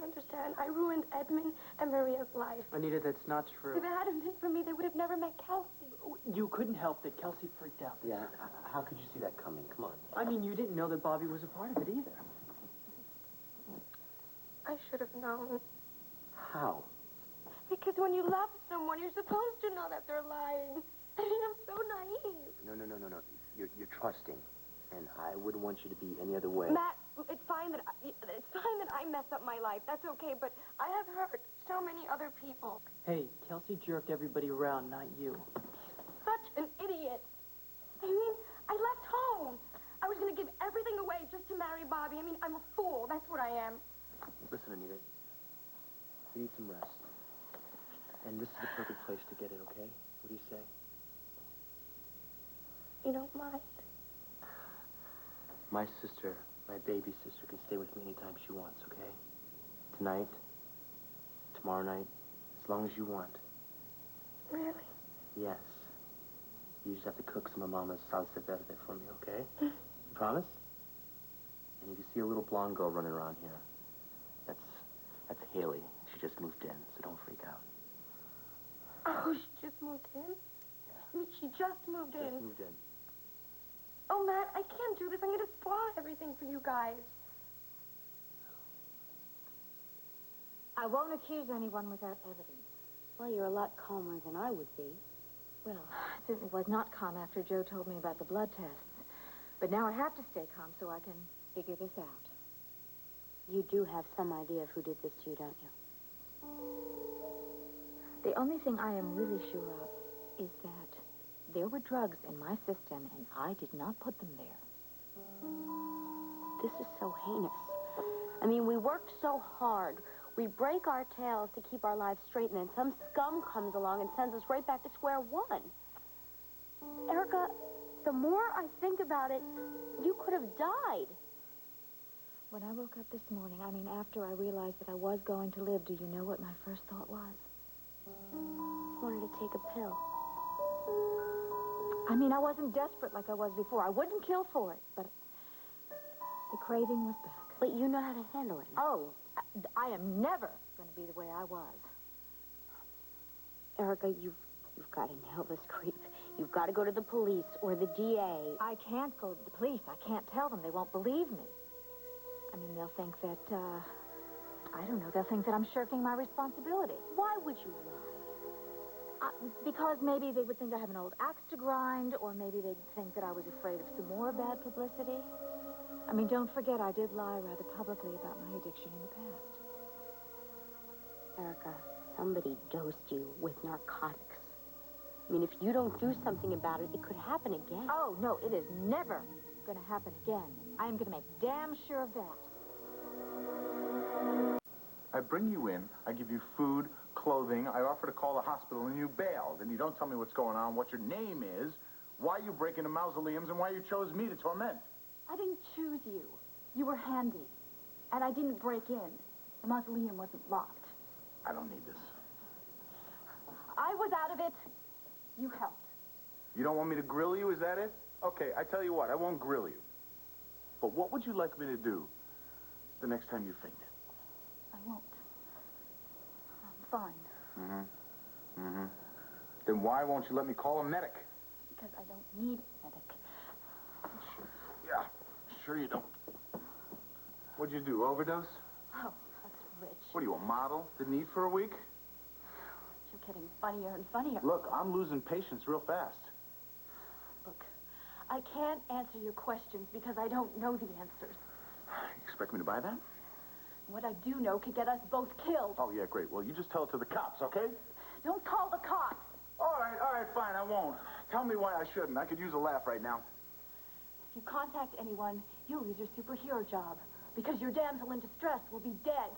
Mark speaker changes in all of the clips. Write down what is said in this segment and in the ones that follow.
Speaker 1: don't understand. I ruined Edmund and Maria's life.
Speaker 2: Anita, that's not true.
Speaker 1: If it hadn't been for me, they would have never met Kelsey.
Speaker 2: You couldn't help that Kelsey freaked out.
Speaker 3: Yeah, how could you see that coming? Come on.
Speaker 2: I mean, you didn't know that Bobby was a part of it either.
Speaker 1: I should have known.
Speaker 3: How?
Speaker 1: Because when you love someone, you're supposed to know that they're lying. I mean, I'm so naive.
Speaker 3: No. You're trusting, and I wouldn't want you to be any other way.
Speaker 1: Matt, it's fine that I mess up my life. That's okay, but I have hurt so many other people.
Speaker 2: Hey, Kelsey jerked everybody around, not you.
Speaker 1: Such an idiot. I mean, I left home. I was going to give everything away just to marry Bobby. I mean, I'm a fool. That's what I am.
Speaker 3: Listen, Anita. You need some rest. And this is the perfect place to get it, okay? What do you say?
Speaker 1: You don't mind?
Speaker 3: My sister, my baby sister, can stay with me anytime she wants, okay? Tonight, tomorrow night, as long as you want.
Speaker 1: Really?
Speaker 3: Yes. You just have to cook some of Mama's salsa verde for me, okay? You promise? And if you see a little blonde girl running around here, that's Haley. She just moved in, so don't freak out.
Speaker 1: Oh, she just moved in?
Speaker 3: Yeah.
Speaker 1: I mean, she just moved in.
Speaker 3: Just moved in.
Speaker 1: Oh, Matt, I can't do this. I'm going to spoil everything for you guys.
Speaker 4: I won't accuse anyone without evidence.
Speaker 5: Well, you're a lot calmer than I would be.
Speaker 4: Well, I certainly was not calm after Joe told me about the blood tests. But now I have to stay calm so I can figure this out.
Speaker 5: You do have some idea of who did this to you, don't you?
Speaker 4: The only thing I am really sure of is that there were drugs in my system and I did not put them there.
Speaker 5: This is so heinous. I mean, we worked so hard. We break our tails to keep our lives straight, and then some scum comes along and sends us right back to square one. Erica, the more I think about it, you could have died.
Speaker 4: When I woke up this morning, I mean, after I realized that I was going to live, do you know what my first thought was?
Speaker 5: I wanted to take a pill.
Speaker 4: I mean, I wasn't desperate like I was before. I wouldn't kill for it, but the craving was back.
Speaker 5: But you know how to handle it now.
Speaker 4: Oh, I am never going to be the way I was.
Speaker 5: Erica, you've got to nail this creep. You've got to go to the police or the DA.
Speaker 4: I can't go to the police. I can't tell them. They won't believe me. I mean, they'll think that, I don't know, they'll think that I'm shirking my responsibility.
Speaker 5: Why would you lie?
Speaker 4: Because maybe they would think I have an old axe to grind, or maybe they'd think that I was afraid of some more bad publicity. I mean, don't forget, I did lie rather publicly about my addiction in the past.
Speaker 5: Erica, somebody dosed you with narcotics. I mean, if you don't do something about it, it could happen again.
Speaker 4: Oh, no, it is never going to happen again. I am going to make damn sure of that.
Speaker 6: I bring you in, I give you food, clothing, I offer to call the hospital, and you bailed, and you don't tell me what's going on, what your name is, why you break into mausoleums, and why you chose me to torment.
Speaker 7: I didn't choose you. You were handy. And I didn't break in. The mausoleum wasn't locked.
Speaker 6: I don't need this.
Speaker 7: I was out of it. You helped.
Speaker 6: You don't want me to grill you, is that it? Okay, I tell you what, I won't grill you. But what would you like me to do the next time you faint?
Speaker 7: I won't. I'm fine.
Speaker 6: Then why won't you let me call a medic?
Speaker 7: Because I don't need a medic.
Speaker 6: Yeah, sure you don't. What'd you do, overdose?
Speaker 7: Oh, that's rich.
Speaker 6: What are you, a model? Didn't eat for a week?
Speaker 7: You're getting funnier and funnier.
Speaker 6: Look, I'm losing patience real fast.
Speaker 7: Look, I can't answer your questions because I don't know the answers.
Speaker 6: You expect me to buy that?
Speaker 7: What I do know could get us both killed.
Speaker 6: Oh, yeah, great. Well, you just tell it to the cops, okay?
Speaker 7: Don't call the cops.
Speaker 6: All right, fine, I won't. Tell me why I shouldn't. I could use a laugh right now.
Speaker 7: If you contact anyone, you'll lose your superhero job because your damsel in distress will be dead.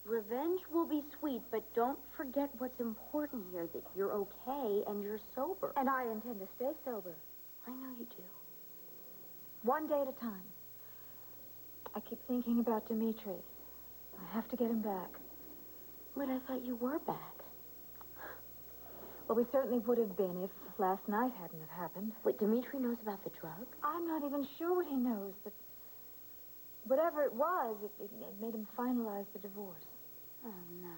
Speaker 5: Revenge will be sweet, but don't forget what's important here, that you're okay and you're sober.
Speaker 4: And I intend to stay sober.
Speaker 5: I know you do.
Speaker 4: One day at a time. I keep thinking about Dimitri. I have to get him back.
Speaker 5: But I thought you were back.
Speaker 4: Well, we certainly would have been if last night hadn't have happened.
Speaker 5: Wait, Dimitri knows about the drug?
Speaker 4: I'm not even sure what he knows, but whatever it was, it made him finalize the divorce.
Speaker 5: Oh, no.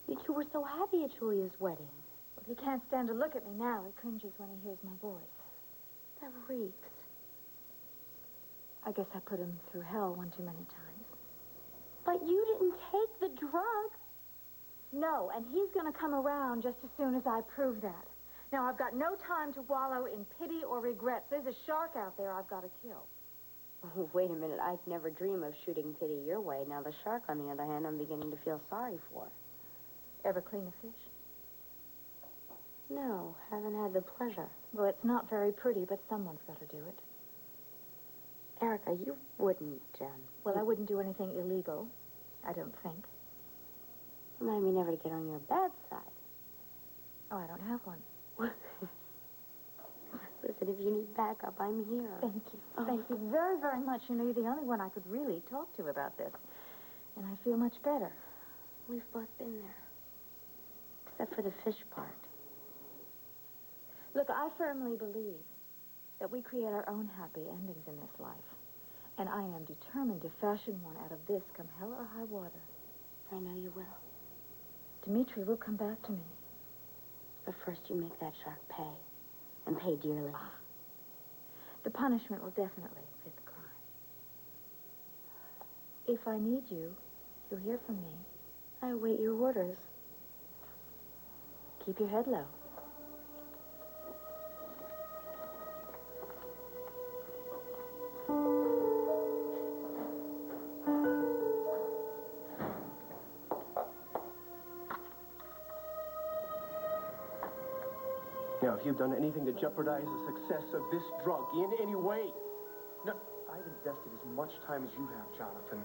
Speaker 5: You two were so happy at Julia's wedding.
Speaker 4: Well, he can't stand to look at me now. He cringes when he hears my voice.
Speaker 5: That reeks.
Speaker 4: I guess I put him through hell one too many times.
Speaker 5: But you didn't take the drug.
Speaker 4: No, and he's going to come around just as soon as I prove that. Now, I've got no time to wallow in pity or regrets. There's a shark out there I've got to kill.
Speaker 5: Oh, wait a minute. I'd never dream of shooting pity your way. Now, the shark, on the other hand, I'm beginning to feel sorry for.
Speaker 4: Ever clean a fish?
Speaker 5: No, haven't had the pleasure.
Speaker 4: Well, it's not very pretty, but someone's got to do it.
Speaker 5: Erica, you wouldn't,
Speaker 4: Well, I wouldn't do anything illegal, I don't think.
Speaker 5: Remind me never to get on your bad side.
Speaker 4: Oh, I don't have one.
Speaker 5: Listen, if you need backup, I'm here.
Speaker 4: Thank you. Thank you very, very much. You know, you're the only one I could really talk to about this. And I feel much better.
Speaker 5: We've both been there. Except for the fish part.
Speaker 4: Look, I firmly believe that we create our own happy endings in this life. And I am determined to fashion one out of this, come hell or high water.
Speaker 5: I know you will.
Speaker 4: Dimitri will come back to me.
Speaker 5: But first you make that shark pay. And pay dearly.
Speaker 4: The punishment will definitely fit the crime. If I need you, you'll hear from me.
Speaker 5: I await your orders.
Speaker 4: Keep your head low.
Speaker 8: Now, if you've done anything to jeopardize the success of this drug in any way... No, I've invested as much time as you have, Jonathan.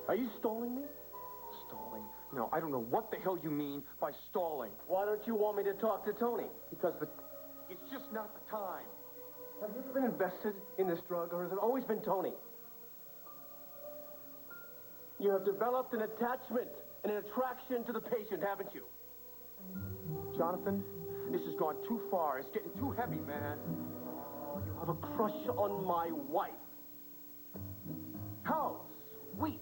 Speaker 8: Are you stalling me? Stalling? No, I don't know what the hell you mean by stalling. Why don't you want me to talk to Tony? Because it's just not the time. Have you ever been invested in this drug, or has it always been Tony? You have developed an attachment and an attraction to the patient, haven't you? Jonathan, this has gone too far. It's getting too heavy, man. Oh, you have a crush on my wife. How sweet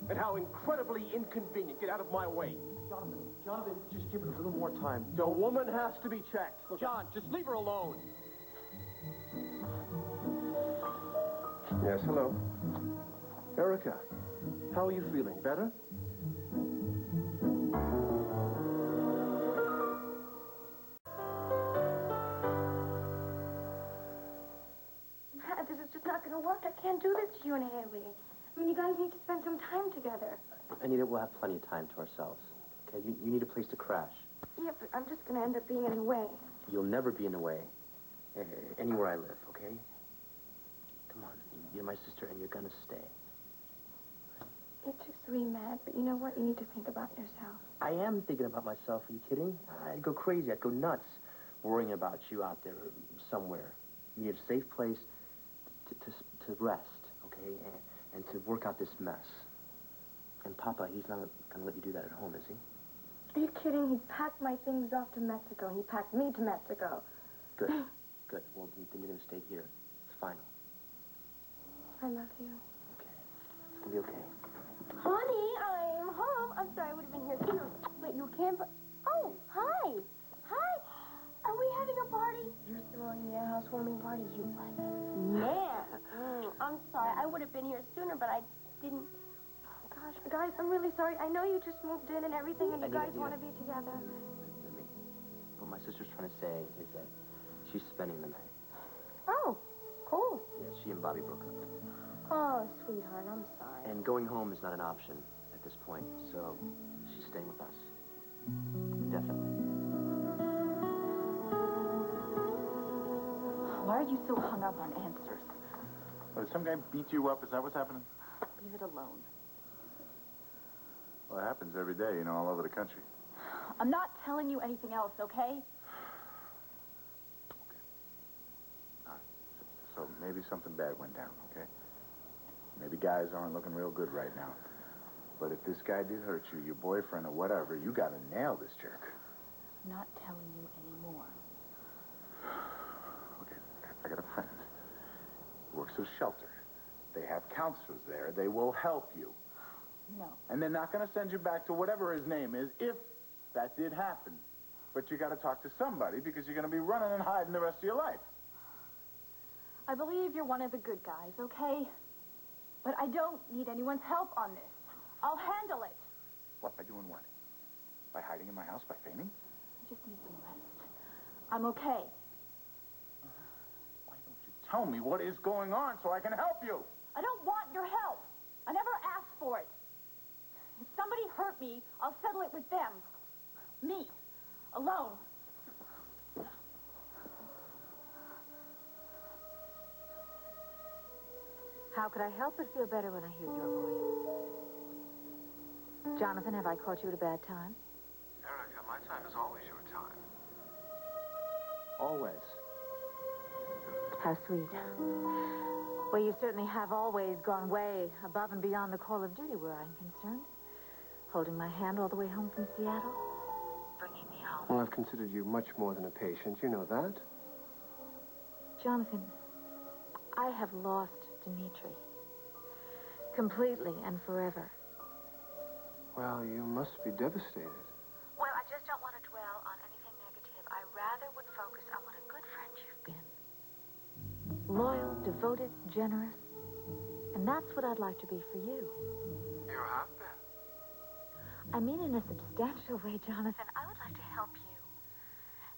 Speaker 8: and how incredibly inconvenient. Get out of my way. Jonathan, just give it a little more time. The woman has to be checked. Look, John, just leave her alone. Yes, hello. Erica, how are you feeling? Better?
Speaker 1: Matt, this is just not going to work. I can't do this to you and Haley. I mean, you guys need to spend some time together.
Speaker 3: Anita, we'll have plenty of time to ourselves. Okay, you need a place to crash.
Speaker 1: Yeah, but I'm just going to end up being in the way.
Speaker 3: You'll never be in the way. Anywhere I live, okay? Come on, you're my sister and you're gonna stay.
Speaker 1: You're too sweet, Matt, but you know what? You need to think about yourself.
Speaker 3: I am thinking about myself. Are you kidding? I'd go crazy. I'd go nuts worrying about you out there somewhere. You need a safe place to rest, okay? And to work out this mess. And Papa, he's not gonna let you do that at home, is he?
Speaker 1: Are you kidding? He packed my things off to Mexico, and he packed me to Mexico.
Speaker 3: Good. Good. Well, then you're gonna stay here. It's final.
Speaker 1: I love you.
Speaker 3: Okay. It's gonna be okay.
Speaker 5: Honey, I'm home. I'm sorry, I would have been here sooner. Wait, you can't... Oh, hi. Hi. Are we having a party?
Speaker 1: You're throwing me a housewarming party, you what?
Speaker 5: Man. I'm sorry. I would have been here sooner, but I didn't...
Speaker 1: Gosh, guys, I'm really sorry. I know you just moved in and everything, and you guys
Speaker 3: Anita.
Speaker 1: want to be together.
Speaker 3: Let me. What my sister's trying to say is that she's spending the night.
Speaker 5: Oh, cool.
Speaker 3: Yeah, she and Bobby broke up.
Speaker 5: Oh, sweetheart, I'm sorry.
Speaker 3: And going home is not an option at this point, so she's staying with us. Definitely.
Speaker 7: Why are you so hung up on answers?
Speaker 6: Oh, did some guy beat you up? Is that what's happening?
Speaker 7: Leave it alone.
Speaker 6: Well, it happens every day, you know, all over the country.
Speaker 7: I'm not telling you anything else, okay?
Speaker 6: All right. So maybe something bad went down, okay? Maybe guys aren't looking real good right now. But if this guy did hurt you, your boyfriend or whatever, you gotta nail this jerk.
Speaker 7: I'm not telling you anymore.
Speaker 6: Okay, I got a friend. He works at a shelter. They have counselors there. They will help you.
Speaker 7: No.
Speaker 6: And they're not going to send you back to whatever his name is if that did happen. But you got to talk to somebody because you're going to be running and hiding the rest of your life.
Speaker 7: I believe you're one of the good guys, okay? But I don't need anyone's help on this. I'll handle it.
Speaker 6: What, by doing what? By hiding in my house, by feigning?
Speaker 7: I just need some rest. I'm okay.
Speaker 6: Why don't you tell me what is going on so I can help you?
Speaker 7: I don't want your help. I never asked for it. If somebody hurt me, I'll settle it with them. Me. Alone.
Speaker 4: How could I help but feel better when I hear your voice? Jonathan, have I caught you at a bad time?
Speaker 9: Erica, my time is always your time.
Speaker 8: Always.
Speaker 4: How sweet. Well, you certainly have always gone way above and beyond the call of duty where I'm concerned. Holding my hand all the way home from Seattle. Bringing me home.
Speaker 8: Well, I've considered you much more than a patient. You know that.
Speaker 4: Jonathan, I have lost Dimitri. Completely and forever.
Speaker 8: Well, you must be devastated.
Speaker 4: Well, I just don't want to dwell on anything negative. I rather would focus on what a good friend you've been. Loyal, devoted, generous. And that's what I'd like to be for you.
Speaker 9: You have been.
Speaker 4: I mean in a substantial way, Jonathan. I would like to help you.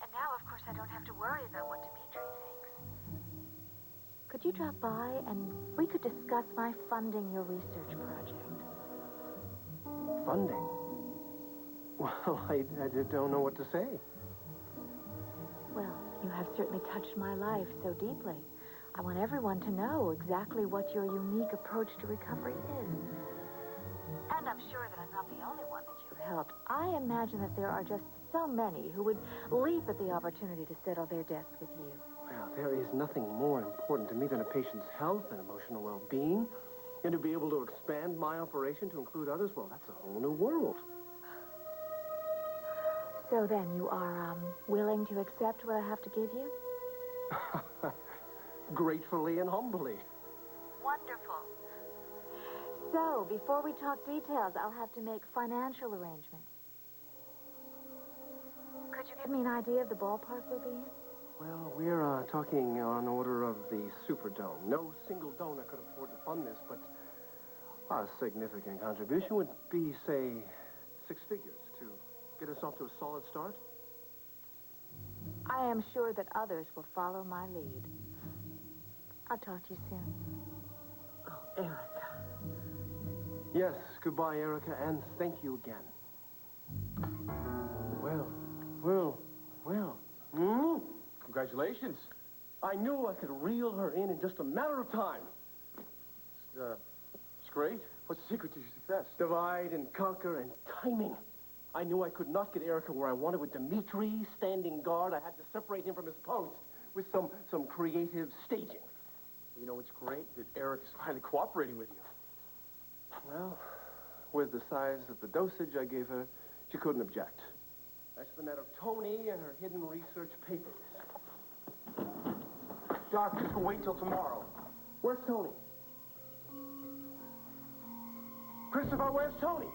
Speaker 4: And now, of course, I don't have to worry about what Dimitri thinks. Could you drop by and we could discuss my funding your research project?
Speaker 8: Funding? Well, I don't know what to say.
Speaker 4: Well, you have certainly touched my life so deeply. I want everyone to know exactly what your unique approach to recovery is. And I'm sure that I'm not the only one that you've helped. I imagine that there are just so many who would leap at the opportunity to settle their debts with you.
Speaker 8: Well, there is nothing more important to me than a patient's health and emotional well-being. And to be able to expand my operation to include others, well, that's a whole new world.
Speaker 4: So then you are, willing to accept what I have to give you?
Speaker 8: Gratefully and humbly.
Speaker 4: Wonderful. So, before we talk details, I'll have to make financial arrangements. Could you give me an idea of the ballpark we'll be in?
Speaker 8: Well, we're talking on order of the Superdome. No single donor could afford to fund this, but a significant contribution would be, say, 6 figures to get us off to a solid start.
Speaker 4: I am sure that others will follow my lead. I'll talk to you soon.
Speaker 2: Oh, Erica.
Speaker 8: Yes, goodbye, Erica, and thank you again. Well.
Speaker 9: Congratulations.
Speaker 8: I knew I could reel her in just a matter of time.
Speaker 9: It's great. What's the secret to your success?
Speaker 8: Divide and conquer and timing. I knew I could not get Erica where I wanted with Dimitri standing guard. I had to separate him from his post with some creative staging.
Speaker 9: You know, it's great that Eric's finally cooperating with you.
Speaker 8: Well, with the size of the dosage I gave her, she couldn't object. That's the matter of Tony and her hidden research papers.
Speaker 9: Doc, this can wait till tomorrow.
Speaker 8: Where's Tony? Christopher, where's Tony?